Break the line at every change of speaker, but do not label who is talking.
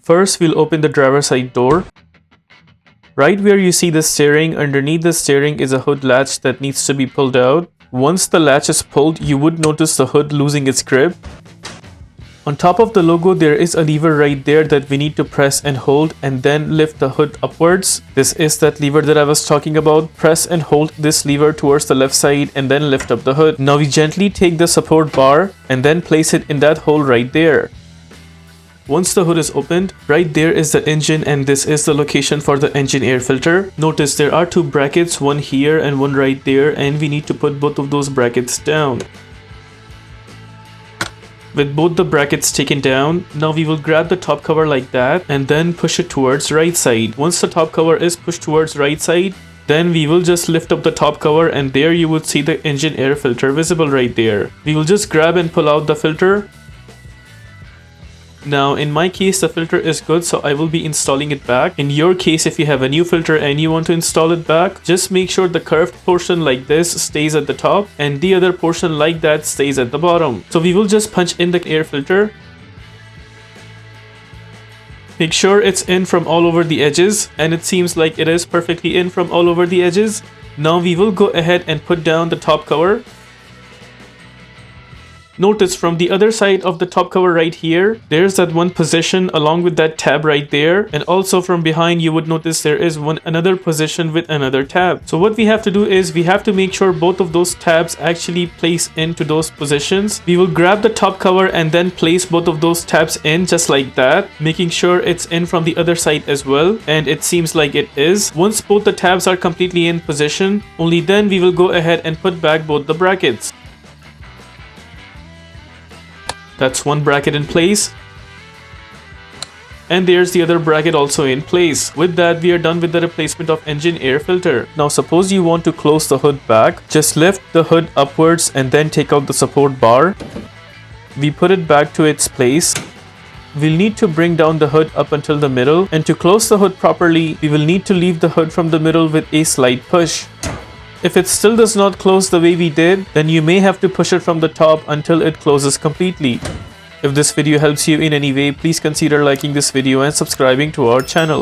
First, we'll open the driver's side door. Right where you see the steering, underneath the steering is a hood latch that needs to be pulled out. Once the latch is pulled, you would notice the hood losing its grip. On top of the logo, there is a lever right there that we need to press and hold and then lift the hood upwards. This is that lever that I was talking about. Press and hold this lever towards the left side and then lift up the hood. Now we gently take the support bar and then place it in that hole right there. Once the hood is opened, right there is the engine and this is the location for the engine air filter. Notice there are two brackets, one here and one right there, and we need to put both of those brackets down. With both the brackets taken down, now we will grab the top cover like that and then push it towards right side. Once the top cover is pushed towards right side, then we will just lift up the top cover and there you would see the engine air filter visible right there. We will just grab and pull out the filter. Now in my case the filter is good, so I will be installing it back. In your case, if you have a new filter and you want to install it back, just make sure the curved portion like this stays at the top and the other portion like that stays at the bottom. So we will just punch in the air filter. Make sure it's in from all over the edges, and it seems like it is perfectly in from all over the edges. Now we will go ahead and put down the top cover. Notice from the other side of the top cover right here, there's that one position along with that tab right there, and also from behind you would notice there is another position with another tab. So what we have to do is we have to make sure both of those tabs actually place into those positions. We will grab the top cover and then place both of those tabs in just like that, making sure it's in from the other side as well, and it seems like it is. Once both the tabs are completely in position, only then we will go ahead and put back both the brackets. That's one bracket in place. And there's the other bracket also in place. With that, we are done with the replacement of engine air filter. Now suppose you want to close the hood back. Just lift the hood upwards and then take out the support bar. We put it back to its place. We'll need to bring down the hood up until the middle. And to close the hood properly, we will need to leave the hood from the middle with a slight push. If it still does not close the way we did, then you may have to push it from the top until it closes completely. If this video helps you in any way, please consider liking this video and subscribing to our channel.